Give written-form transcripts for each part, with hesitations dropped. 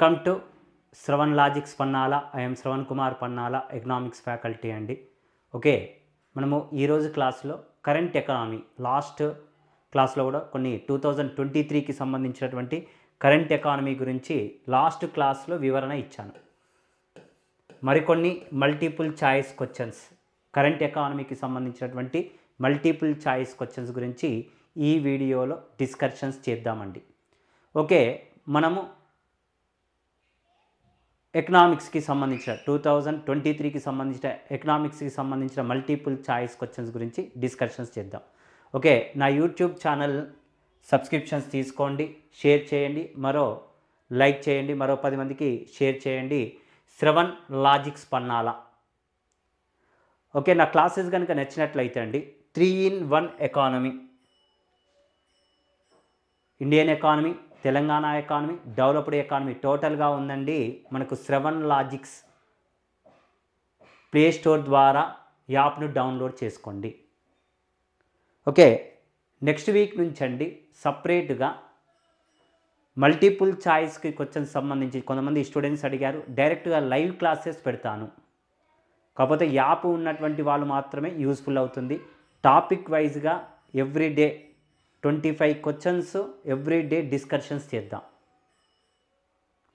Welcome to Shravan logics Pannala. I'm Shravan Kumar Pannala, economics faculty అండి. Okay, మనము ఈరోజు క్లాస్లో కరెంట్ ఎకానమీ, లాస్ట్ క్లాస్లో కూడా కొన్ని 2023కి సంబంధించినటువంటి కరెంట్ ఎకానమీ గురించి లాస్ట్ క్లాస్లో వివరణ ఇచ్చాను. మరికొన్ని మల్టిపుల్ చాయిస్ క్వశ్చన్స్, కరెంట్ ఎకానమీకి సంబంధించినటువంటి మల్టిపుల్ చాయిస్ క్వశ్చన్స్ గురించి ఈ వీడియోలో డిస్కషన్స్ చేద్దామండి. ఓకే, మనము ఎకనామిక్స్కి సంబంధించిన 2023కి సంబంధించిన ఎకనామిక్స్కి సంబంధించిన మల్టిపుల్ చాయిస్ క్వశ్చన్స్ గురించి డిస్కషన్స్ చేద్దాం. ఓకే, నా యూట్యూబ్ ఛానల్ సబ్స్క్రిప్షన్స్ తీసుకోండి, షేర్ చేయండి, లైక్ చేయండి, మరో 10 మందికి షేర్ చేయండి. శ్రవణ్ లాజిక్స్ పన్నాల. ఓకే, నా క్లాసెస్ కనుక నచ్చినట్లయితే అండి, 3-in-1 economy, Indian economy, Telangana economy, developed economy టోటల్గా ఉందండి. మనకు శ్రవణ్ లాజిక్స్ ప్లే స్టోర్ ద్వారా యాప్ను డౌన్లోడ్ చేసుకోండి. ఓకే, నెక్స్ట్ వీక్ నుంచి అండి సపరేట్గా మల్టిపుల్ చాయిస్కి క్వశ్చన్స్ సంబంధించి కొంతమంది స్టూడెంట్స్ అడిగారు, డైరెక్ట్గా లైవ్ క్లాసెస్ పెడతాను. కాకపోతే యాప్ ఉన్నటువంటి వాళ్ళు మాత్రమే యూస్ఫుల్ అవుతుంది. టాపిక్ వైజ్గా ఎవ్రీడే 25 క్వశ్చన్స్ ఎవ్రీడే డిస్కషన్స్ చేద్దాం.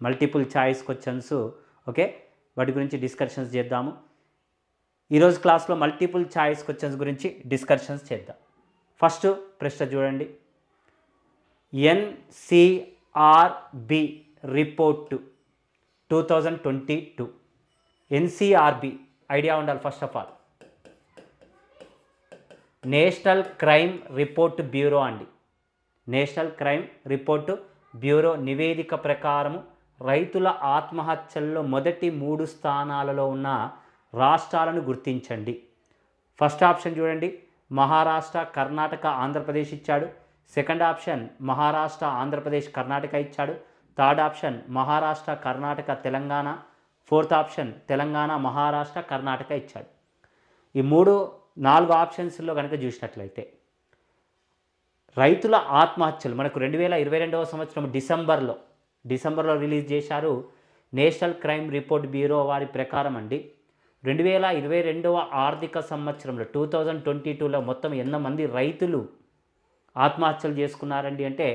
మల్టిపుల్ చాయిస్ క్వశ్చన్స్, ఓకే, వాటి గురించి డిస్కషన్స్ చేద్దాము. ఈరోజు క్లాస్లో మల్టిపుల్ చాయిస్ క్వశ్చన్స్ గురించి డిస్కషన్స్ చేద్దాం. ఫస్ట్ ప్రశ్న చూడండి. NCRB report 2022. ఎన్సిఆర్బి ఐడియా ఉండాలి first of all. National crime report bureau అండి. నేషనల్ క్రైమ్ రిపోర్ట్ బ్యూరో నివేదిక ప్రకారము రైతుల ఆత్మహత్యల్లో మొదటి 3 స్థానాలలో ఉన్న రాష్ట్రాలను గుర్తించండి. ఫస్ట్ ఆప్షన్ చూడండి, మహారాష్ట్ర, కర్ణాటక, ఆంధ్రప్రదేశ్ ఇచ్చాడు. సెకండ్ ఆప్షన్ మహారాష్ట్ర, ఆంధ్రప్రదేశ్, కర్ణాటక ఇచ్చాడు. Third option Maharashtra, Karnataka, Telangana. Fourth option Telangana, Maharashtra, Karnataka ఇచ్చాడు. ఈ 4 ఆప్షన్స్లో కనుక చూసినట్లయితే రైతుల ఆత్మహత్యలు మనకు 2022వ సంవత్సరం డిసెంబర్లో రిలీజ్ చేశారు. నేషనల్ క్రైమ్ రిపోర్ట్ బ్యూరో వారి ప్రకారం అండి 2022వ ఆర్థిక సంవత్సరంలో 2022లో మొత్తం ఎంతమంది రైతులు ఆత్మహత్యలు చేసుకున్నారండి అంటే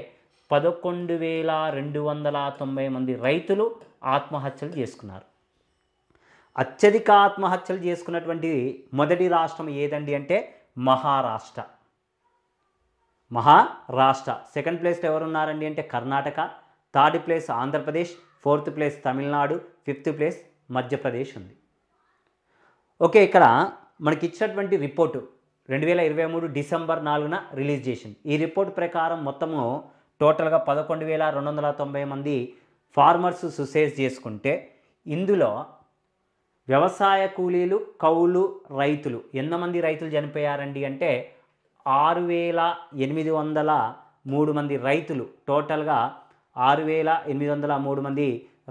11,290 మంది రైతులు ఆత్మహత్యలు చేసుకున్నారు. అత్యధిక ఆత్మహత్యలు చేసుకున్నటువంటి మొదటి రాష్ట్రం ఏదండి అంటే మహారాష్ట్ర. సెకండ్ ప్లేస్లో ఎవరున్నారండి అంటే Karnataka. Third place Andhra Pradesh. Fourth place Tamil Nadu. Fifth place Madhya Pradesh ఉంది. ఓకే, ఇక్కడ మనకి ఇచ్చినటువంటి రిపోర్టు 2023 డిసెంబర్ 4న రిలీజ్ చేసింది. ఈ రిపోర్ట్ ప్రకారం మొత్తము టోటల్గా 11,290 మంది ఫార్మర్స్ సూసైడ్ చేసుకుంటే ఇందులో వ్యవసాయ కూలీలు, కౌలు రైతులు ఎంతమంది రైతులు చనిపోయారండి అంటే 6,803 మంది రైతులు, టోటల్గా 6,803 మంది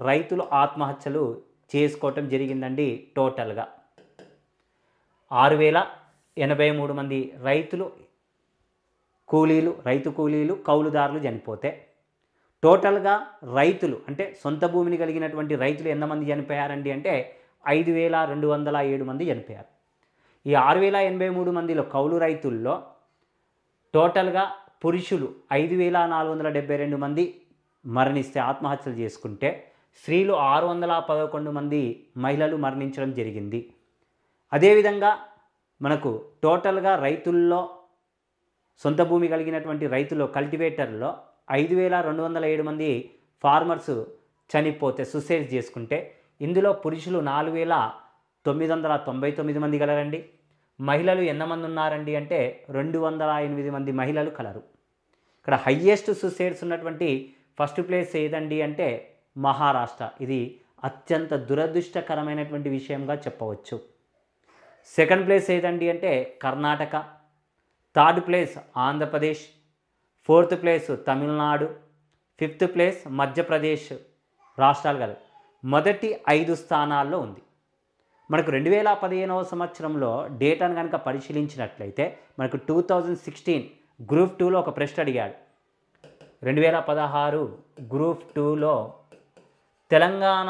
రైతులు ఆత్మహత్యలు చేసుకోవటం జరిగిందండి. టోటల్గా 6,083 మంది రైతులు రైతు కూలీలు, కౌలుదారులు చనిపోతే టోటల్గా రైతులు అంటే సొంత భూమిని కలిగినటువంటి రైతులు ఎంతమంది చనిపోయారండి అంటే 5,207 మంది చనిపోయారు. ఈ 6,083 మందిలో కౌలు రైతుల్లో టోటల్గా పురుషులు 5,472 మంది మరణిస్తే ఆత్మహత్యలు చేసుకుంటే స్త్రీలు 611 మంది మహిళలు మరణించడం జరిగింది. అదేవిధంగా మనకు టోటల్గా రైతుల్లో సొంత భూమి కలిగినటువంటి రైతుల్లో కల్టివేటర్లో 5,207 మంది ఫార్మర్స్ చనిపోతే సూసైడ్ చేసుకుంటే ఇందులో పురుషులు 4,999 మంది కలరండి. మహిళలు ఎంతమంది ఉన్నారండి అంటే 208 మంది మహిళలు కలరు. ఇక్కడ హయ్యెస్ట్ సూసైడ్స్ ఉన్నటువంటి ఫస్ట్ ప్లేస్ ఏదండి అంటే మహారాష్ట్ర. ఇది అత్యంత దురదృష్టకరమైనటువంటి విషయంగా చెప్పవచ్చు. సెకండ్ ప్లేస్ ఏదండి అంటే Karnataka. Third place Andhra Pradesh. Fourth place Tamil Nadu. Fifth place Madhya Pradesh రాష్ట్రాలు కలవు. మొదటి 5 స్థానాల్లో ఉంది. మనకు 2015వ సంవత్సరంలో డేటాను కనుక పరిశీలించినట్లయితే మనకు 2016 గ్రూప్ 2లో ఒక ప్రశ్న అడిగాడు. 2016 గ్రూప్ 2లో తెలంగాణ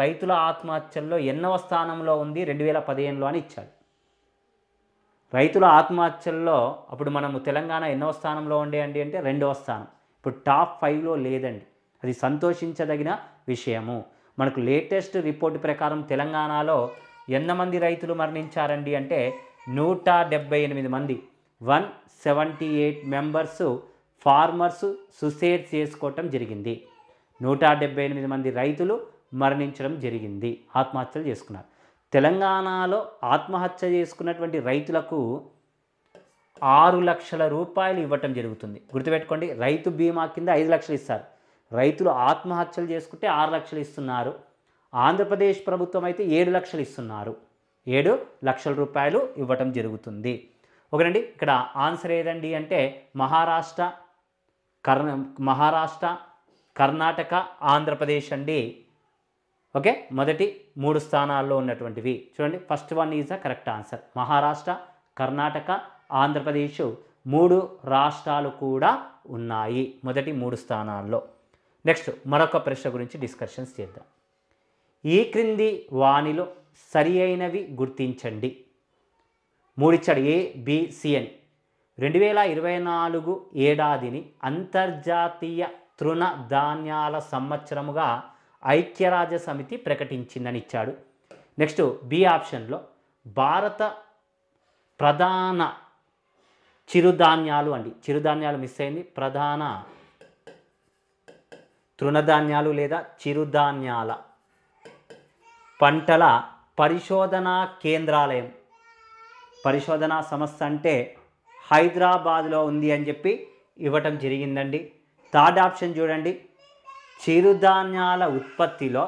రైతుల ఆత్మహత్యల్లో ఎన్నవ స్థానంలో ఉంది 2015లో అని ఇచ్చాడు. రైతుల ఆత్మహత్యల్లో అప్పుడు మనము తెలంగాణ ఎన్నవ స్థానంలో ఉండేయండి అంటే 2వ స్థానం. ఇప్పుడు టాప్ 5లో లేదండి. అది సంతోషించదగిన విషయము. మనకు లేటెస్ట్ రిపోర్ట్ ప్రకారం తెలంగాణలో ఎంతమంది రైతులు మరణించారండి అంటే 178 మంది, 178 మెంబర్స్ ఫార్మర్స్ సుసైడ్ చేసుకోవటం జరిగింది. 178 మంది రైతులు మరణించడం జరిగింది, ఆత్మహత్యలు చేసుకున్నారు. తెలంగాణలో ఆత్మహత్య చేసుకున్నటువంటి రైతులకు 6 లక్షల రూపాయలు ఇవ్వటం జరుగుతుంది. గుర్తుపెట్టుకోండి, రైతు బీమా కింద 5 లక్షలు ఇస్తారు. రైతులు ఆత్మహత్యలు చేసుకుంటే 6 లక్షలు ఇస్తున్నారు. ఆంధ్రప్రదేశ్ ప్రభుత్వం అయితే 7 లక్షలు ఇస్తున్నారు. 7 లక్షల రూపాయలు ఇవ్వటం జరుగుతుంది. ఓకేనండి, ఇక్కడ ఆన్సర్ ఏదండి అంటే మహారాష్ట్ర, కర్ణాటక, ఆంధ్రప్రదేశ్ అండి. ఓకే, మొదటి 3 స్థానాల్లో ఉన్నటువంటివి చూడండి. First one is the correct answer. Maharashtra, Karnataka, Andhra Pradesh 3 రాష్ట్రాలు కూడా ఉన్నాయి మొదటి 3 స్థానాల్లో. నెక్స్ట్ మరొక ప్రశ్న గురించి డిస్కషన్స్ చేద్దాం. ఈ క్రింది వానిలో సరి అయినవి గుర్తించండి. 3 ఇచ్చాడు, ఏ, బి, సి అని. 2024 ఏడాదిని అంతర్జాతీయ తృణధాన్యాల సంవత్సరముగా ఐక్యరాజ్య సమితి ప్రకటించిందని ఇచ్చాడు. నెక్స్ట్ బి ఆప్షన్లో భారత ప్రధాన చిరుధాన్యాలు అండి, చిరుధాన్యాలు మిస్ అయింది, ప్రధాన తృణధాన్యాలు లేదా చిరుధాన్యాల పంటల పరిశోధనా కేంద్రాలయం, పరిశోధనా సంస్థ అంటే హైదరాబాద్లో ఉంది అని చెప్పి ఇవ్వటం జరిగిందండి. థర్డ్ ఆప్షన్ చూడండి, చిరుధాన్యాల ఉత్పత్తిలో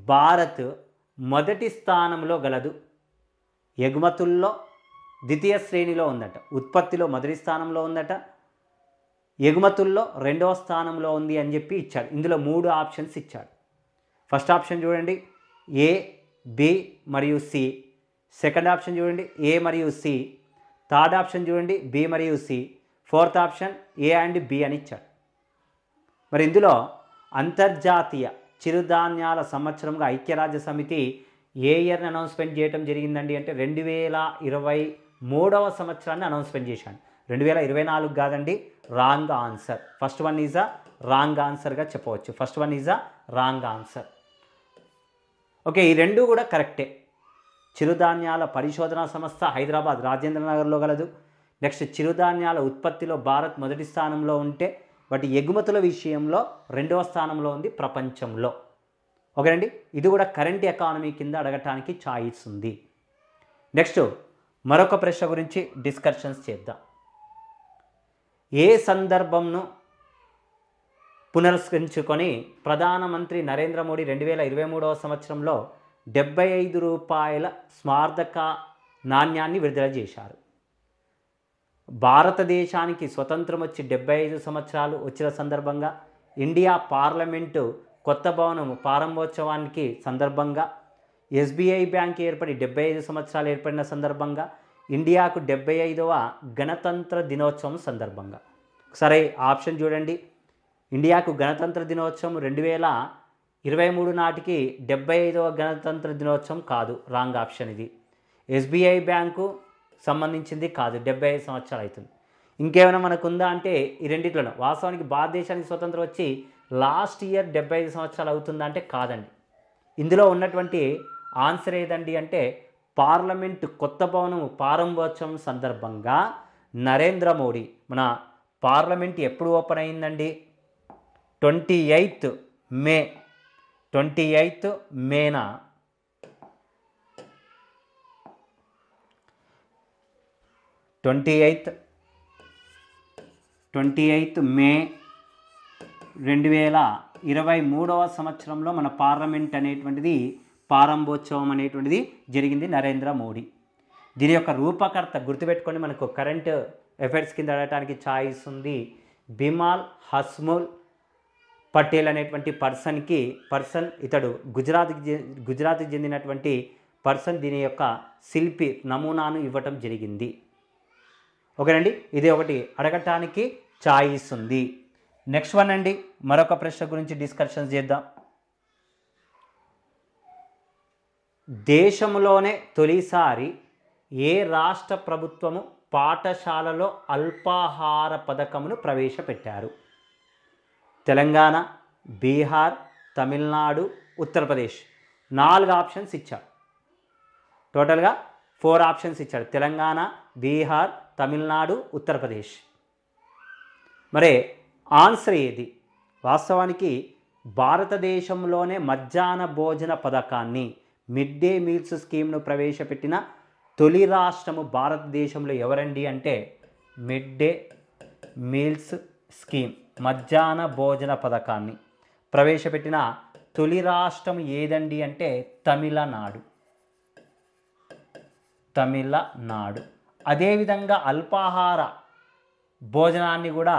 భారత్ మొదటి స్థానంలో గలదు, ఎగుమతుల్లో ద్వితీయ శ్రేణిలో ఉందట, ఉత్పత్తిలో మొదటి స్థానంలో ఉందట, ఎగుమతుల్లో 2వ స్థానంలో ఉంది అని చెప్పి ఇచ్చాడు. ఇందులో 3 ఆప్షన్స్ ఇచ్చాడు. ఫస్ట్ ఆప్షన్ చూడండి, ఏ, బి మరియు సి. సెకండ్ ఆప్షన్ చూడండి, ఏ మరియు సి. థర్డ్ ఆప్షన్ చూడండి, బి మరియు C. Fourth option A and B అని ఇచ్చాడు. మరి ఇందులో అంతర్జాతీయ చిరుధాన్యాల సంవత్సరంగా ఐక్యరాజ్య సమితి ఏ ఇయర్ని అనౌన్స్మెంట్ చేయడం జరిగిందండి అంటే 2023వ సంవత్సరాన్ని అనౌన్స్మెంట్ చేశాను. 2024 కాదండి, wrong answer. First one is a wrong ఆన్సర్గా చెప్పవచ్చు. First one is a wrong answer. Okay, ఈ 2 కూడా కరెక్టే. చిరుధాన్యాల పరిశోధనా సంస్థ హైదరాబాద్ రాజేంద్రనగర్లో గలదు. నెక్స్ట్ చిరుధాన్యాల ఉత్పత్తిలో భారత్ మొదటి స్థానంలో ఉంటే వాటి ఎగుమతుల విషయంలో 2వ స్థానంలో ఉంది ప్రపంచంలో. ఓకేనండి, ఇది కూడా కరెంట్ ఎకానమీ కింద అడగటానికి ఛాయిస్ ఉంది. నెక్స్ట్ మరొక ప్రశ్న గురించి డిస్కషన్స్ చేద్దాం. ఏ సందర్భంను పునరుస్కరించుకొని ప్రధానమంత్రి నరేంద్ర మోడీ 2023వ సంవత్సరంలో 75 రూపాయల స్మారక నాణ్యాన్ని విడుదల చేశారు. భారతదేశానికి స్వతంత్రం వచ్చి 75 సంవత్సరాలు వచ్చిన సందర్భంగా, ఇండియా పార్లమెంటు కొత్త భవనం ప్రారంభోత్సవానికి సందర్భంగా, ఎస్బీఐ బ్యాంక్ ఏర్పడి 75 సంవత్సరాలు ఏర్పడిన సందర్భంగా, ఇండియాకు 75వ గణతంత్ర దినోత్సవం సందర్భంగా. సరే ఆప్షన్ చూడండి, ఇండియాకు గణతంత్ర దినోత్సవం 2023 నాటికి 75వ గణతంత్ర దినోత్సవం కాదు, రాంగ్ ఆప్షన్ ఇది. ఎస్బీఐ బ్యాంకు సంబంధించింది కాదు, 75 సంవత్సరాలు అవుతుంది. ఇంకేమైనా మనకు ఉందా అంటే ఈ రెండిట్లోనూ. వాస్తవానికి భారతదేశానికి స్వతంత్రం వచ్చి లాస్ట్ ఇయర్ 75 సంవత్సరాలు అవుతుందా అంటే కాదండి. ఇందులో ఉన్నటువంటి ఆన్సర్ ఏదండి అంటే పార్లమెంటు కొత్త భవనం ప్రారంభోత్సవం సందర్భంగా నరేంద్ర మోడీ, మన పార్లమెంట్ ఎప్పుడు ఓపెన్ అయిందండి 28th మే, 28th మేన 28th మే 2023వ సంవత్సరంలో మన పార్లమెంట్ అనేటువంటిది ప్రారంభోత్సవం అనేటువంటిది జరిగింది నరేంద్ర మోడీ. దీని యొక్క రూపకర్త గుర్తుపెట్టుకొని మనకు కరెంట్ అఫైర్స్ కింద అడగడానికి ఛాయిస్ ఉంది. బిమాల్ హస్ముల్ పటేల్ అనేటువంటి పర్సన్ ఇతడు గుజరాత్కి చెందినటువంటి పర్సన్ దీని యొక్క శిల్పి నమూనాను ఇవ్వటం జరిగింది. ఓకేనండి, ఇది ఒకటి అడగటానికి ఛాయిస్ ఉంది. నెక్స్ట్ వన్ అండి, మరొక ప్రశ్న గురించి డిస్కషన్ చేద్దాం. దేశంలోనే తొలిసారి ఏ రాష్ట్ర ప్రభుత్వము పాఠశాలలో అల్పాహార పథకమును ప్రవేశపెట్టారు? తెలంగాణ, బీహార్, తమిళనాడు, ఉత్తరప్రదేశ్. 4 ఆప్షన్స్ ఇచ్చాడు. టోటల్గా 4 ఆప్షన్స్ ఇచ్చాడు. తెలంగాణ, బీహార్, తమిళనాడు, ఉత్తరప్రదేశ్. మరి ఆన్సర్ ఏది? వాస్తవానికి భారతదేశంలోనే మధ్యాహ్న భోజన పథకాన్ని, మిడ్ డే మీల్స్ స్కీమ్ను ప్రవేశపెట్టిన తొలి రాష్ట్రము భారతదేశంలో ఎవరండి అంటే మిడ్ డే మీల్స్ స్కీమ్, మధ్యాహ్న భోజన పథకాన్ని ప్రవేశపెట్టిన తొలి రాష్ట్రం ఏదండి అంటే తమిళనాడు. తమిళనాడు. అదేవిధంగా అల్పాహార భోజనాన్ని కూడా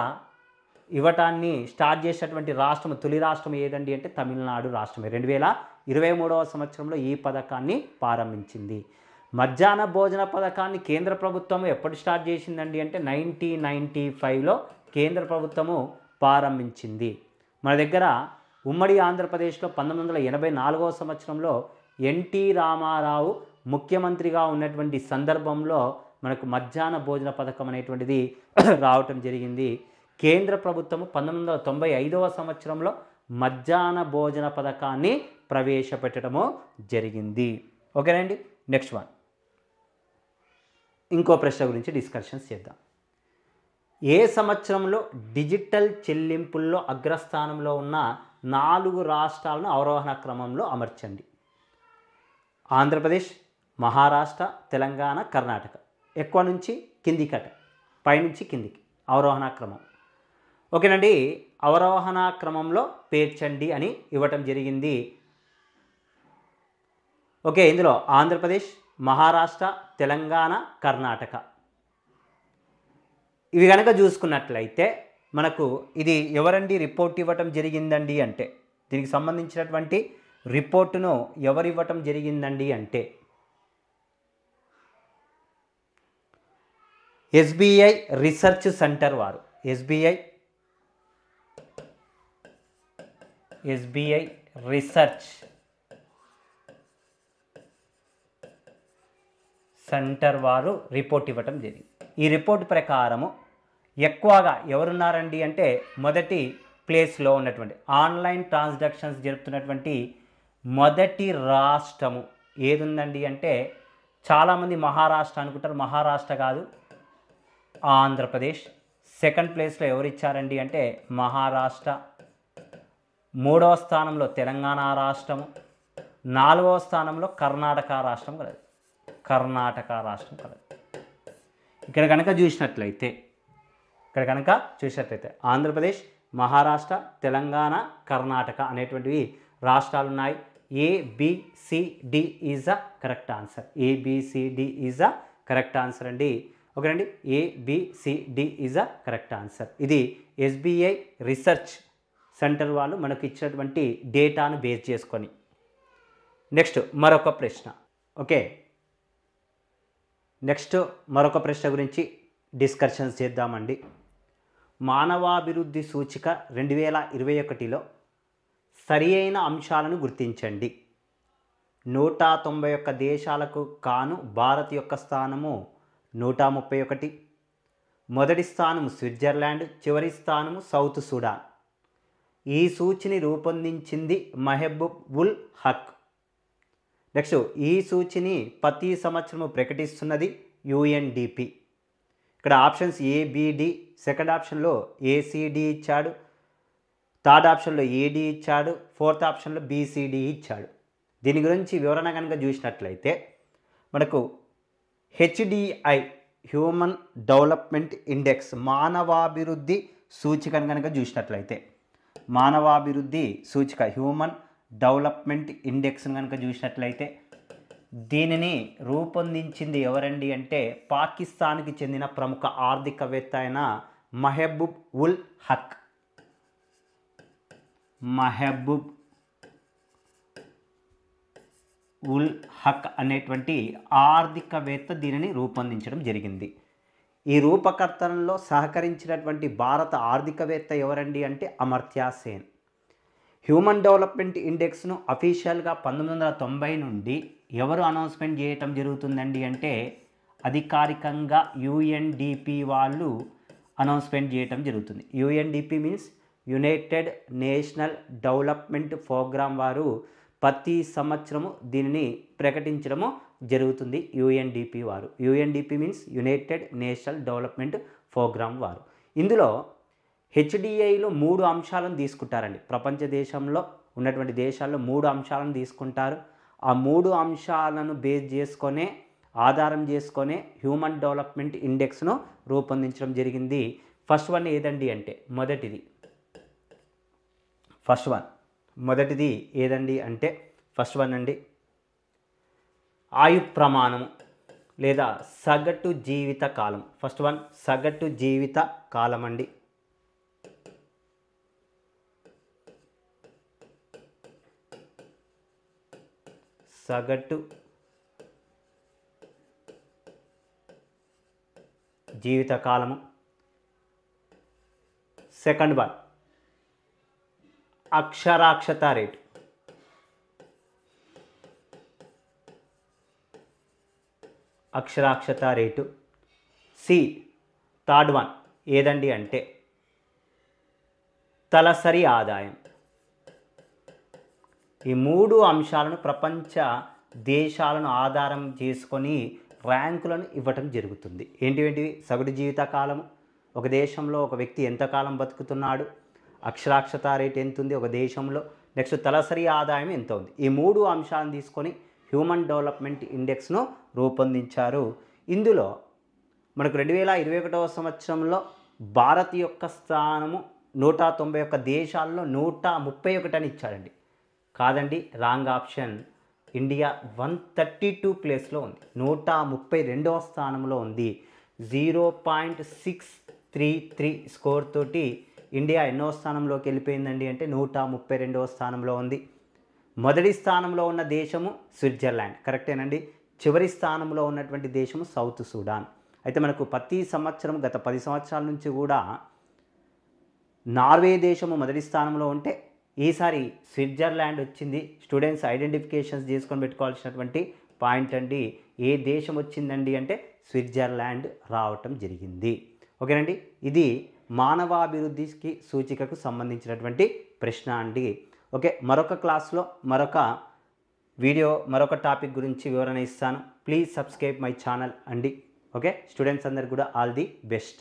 ఇవ్వటాన్ని స్టార్ట్ చేసినటువంటి రాష్ట్రం, తొలి రాష్ట్రం ఏదండి అంటే తమిళనాడు రాష్ట్రమే. 2023వ సంవత్సరంలో ఈ పథకాన్ని ప్రారంభించింది. మధ్యాహ్న భోజన పథకాన్ని కేంద్ర ప్రభుత్వం ఎప్పుడు స్టార్ట్ చేసిందండి అంటే 1995లో కేంద్ర ప్రభుత్వము ప్రారంభించింది. మన దగ్గర ఉమ్మడి ఆంధ్రప్రదేశ్లో 1984వ సంవత్సరంలో ఎన్టీ రామారావు ముఖ్యమంత్రిగా ఉన్నటువంటి సందర్భంలో మనకు మధ్యాహ్న భోజన పథకం అనేటువంటిది రావటం జరిగింది. కేంద్ర ప్రభుత్వము 1995వ సంవత్సరంలో మధ్యాహ్న భోజన పథకాన్ని ప్రవేశపెట్టడము జరిగింది. ఓకేనండి. నెక్స్ట్ వన్, ఇంకో ప్రశ్న గురించి డిస్కషన్స్ చేద్దాం. ఏ సంవత్సరంలో డిజిటల్ చెల్లింపుల్లో అగ్రస్థానంలో ఉన్న 4 రాష్ట్రాలను అవరోహణ క్రమంలో అమర్చండి? ఆంధ్రప్రదేశ్, మహారాష్ట్ర, తెలంగాణ, కర్ణాటక. ఎక్కువ నుంచి కిందికట, పైనుంచి కిందికి అవరోహణ క్రమం. ఓకేనండి. అవరోహణ క్రమంలో పేర్చండి అని ఇవ్వటం జరిగింది. ఓకే, ఇందులో ఆంధ్రప్రదేశ్, మహారాష్ట్ర, తెలంగాణ, కర్ణాటక ఇవి కనుక చూసుకున్నట్లయితే మనకు ఇది ఎవరండి రిపోర్ట్ ఇవ్వటం జరిగిందండి అంటే, దీనికి సంబంధించినటువంటి రిపోర్టును ఎవరు ఇవ్వటం జరిగిందండి అంటే ఎస్బీఐ రీసెర్చ్ సెంటర్ వారు. ఎస్బీఐ రీసెర్చ్ సెంటర్ వారు రిపోర్ట్ ఇవ్వటం జరిగింది. ఈ రిపోర్ట్ ప్రకారము ఎక్కువగా ఎవరున్నారండి అంటే మొదటి ప్లేస్లో ఉన్నటువంటి ఆన్లైన్ ట్రాన్సాక్షన్స్ జరుపుతున్నటువంటి మొదటి రాష్ట్రము ఏది ఉందండి అంటే చాలామంది మహారాష్ట్ర అనుకుంటారు. మహారాష్ట్ర కాదు, ఆంధ్రప్రదేశ్. సెకండ్ ప్లేస్లో ఎవరు ఇచ్చారండి అంటే మహారాష్ట్ర. 3వ స్థానంలో తెలంగాణ రాష్ట్రము. 4వ స్థానంలో కర్ణాటక రాష్ట్రం కలదు. ఇక్కడ కనుక చూసినట్లయితే ఆంధ్రప్రదేశ్, మహారాష్ట్ర, తెలంగాణ, కర్ణాటక అనేటువంటివి రాష్ట్రాలు ఉన్నాయి. ABCD is a correct answer. ABCD is a correct answer అండి. ఓకేనండి. ABCD is a correct answer. ఇది SBI రీసెర్చ్ సెంటర్ వాళ్ళు మనకు ఇచ్చినటువంటి డేటాను బేస్ చేసుకొని. నెక్స్ట్ మరొక ప్రశ్న. ఓకే, నెక్స్ట్ మరొక ప్రశ్న గురించి డిస్కషన్స్ చేద్దామండి. మానవాభివృద్ధి సూచిక 2021లో సరి అయిన అంశాలను గుర్తించండి. 191 దేశాలకు కాను భారత్ యొక్క స్థానము 131. మొదటి స్థానము స్విట్జర్లాండ్, చివరి స్థానము సౌత్ సుడాన్. ఈ సూచిని రూపొందించింది మహబూబ్ ఉల్ హక్. నెక్స్ట్, ఈ సూచిని ప్రతి సంవత్సరము ప్రకటిస్తున్నది UNDP. ఇక్కడ ఆప్షన్స్ ABD, సెకండ్ ఆప్షన్లో ACD ఇచ్చాడు, థర్డ్ ఆప్షన్లో AD ఇచ్చాడు, ఫోర్త్ ఆప్షన్లో BCD ఇచ్చాడు. దీని గురించి వివరణ కనుక చూసినట్లయితే మనకు HDI హ్యూమన్ డెవలప్మెంట్ ఇండెక్స్ మానవాభివృద్ధి సూచికను కనుక చూసినట్లయితే మానవాభివృద్ధి సూచిక హ్యూమన్ డెవలప్మెంట్ ఇండెక్స్ని కనుక చూసినట్లయితే దీనిని రూపొందించింది ఎవరండి అంటే పాకిస్తాన్కి చెందిన ప్రముఖ ఆర్థికవేత్త అయిన మహబూబ్ ఉల్ హక్. మహబూబ్ ఉల్ హక్ అనేటువంటి ఆర్థికవేత్త దీనిని రూపొందించడం జరిగింది. ఈ రూపకర్తనలో సహకరించినటువంటి భారత ఆర్థికవేత్త ఎవరండి అంటే అమర్త్య సేన్. హ్యూమన్ డెవలప్మెంట్ ఇండెక్స్ను అఫీషియల్గా 1990 నుండి ఎవరు అనౌన్స్మెంట్ చేయటం జరుగుతుందండి అంటే అధికారికంగా యుఎన్డిపి వాళ్ళు అనౌన్స్మెంట్ చేయటం జరుగుతుంది. UNDP means United National Development Programme వారు ప్రతి సంవత్సరము దీనిని ప్రకటించడము జరుగుతుంది. యుఎన్డిపి వారు, UNDP means United National Development Programme వారు. ఇందులో హెచ్డిఐలో 3 అంశాలను తీసుకుంటారండి. ప్రపంచ దేశంలో ఉన్నటువంటి దేశాల్లో 3 అంశాలను తీసుకుంటారు. ఆ 3 అంశాలను బేస్ చేసుకొనే ఆధారం చేసుకొనే హ్యూమన్ డెవలప్మెంట్ ఇండెక్స్ను రూపొందించడం జరిగింది. ఫస్ట్ వన్ ఏదండి అంటే మొదటిది ఏదండి అంటే ఫస్ట్ వన్ అండి ఆయు ప్రమాణము లేదా సగటు జీవిత కాలం. ఫస్ట్ వన్ సగటు జీవిత కాలం అండి. సగటు జీవితకాలము. సెకండ్ వన్ అక్షరాస్యత రేటు. అక్షరాస్యత రేటు. థర్డ్ వన్ ఏదండి అంటే తలసరి ఆదాయం. ఈ 3 అంశాలను ప్రపంచ దేశాలను ఆధారం చేసుకొని ర్యాంకులను ఇవ్వటం జరుగుతుంది. ఏంటివి? సగటు జీవిత కాలము, ఒక దేశంలో ఒక వ్యక్తి ఎంతకాలం బతుకుతున్నాడు, అక్షరాస్యత రేట్ ఎంత ఉంది ఒక దేశంలో, నెక్స్ట్ తలసరి ఆదాయం ఎంత ఉంది. ఈ 3 అంశాలను తీసుకొని హ్యూమన్ డెవలప్మెంట్ ఇండెక్స్ను రూపొందించారు. ఇందులో మనకు 2021వ సంవత్సరంలో భారత్ యొక్క స్థానము 191 దేశాల్లో 131 అని ఇచ్చాడండి. కాదండి, రాంగ్ ఆప్షన్. ఇండియా 132 ప్లేస్లో ఉంది, 132వ స్థానంలో ఉంది. 0.633 స్కోర్ తోటి ఇండియా ఎన్నో స్థానంలోకి వెళ్ళిపోయిందండి అంటే 132వ స్థానంలో ఉంది. మొదటి స్థానంలో ఉన్న దేశము స్విట్జర్లాండ్, కరెక్టేనండి. చివరి స్థానంలో ఉన్నటువంటి దేశము సౌత్ సూడాన్. అయితే మనకు ప్రతి సంవత్సరం గత 10 సంవత్సరాల నుంచి కూడా నార్వే దేశము మొదటి స్థానంలో ఉంటే ఈసారి స్విట్జర్లాండ్ వచ్చింది. స్టూడెంట్స్ ఐడెంటిఫికేషన్స్ చేసుకొని పెట్టుకోవాల్సినటువంటి పాయింట్ అండి. ఏ దేశం వచ్చిందండి అంటే స్విట్జర్లాండ్ రావటం జరిగింది. ఓకేనండి, ఇది మానవాభివృద్ధికి సూచికకు సంబంధించినటువంటి ప్రశ్న అండి. ఓకే, మరొక క్లాస్లో మరొక టాపిక్ గురించి వివరణ ఇస్తాను. ప్లీజ్ సబ్స్క్రైబ్ మై ఛానల్ అండి. ఓకే స్టూడెంట్స్ అందరు కూడా ఆల్ ది బెస్ట్.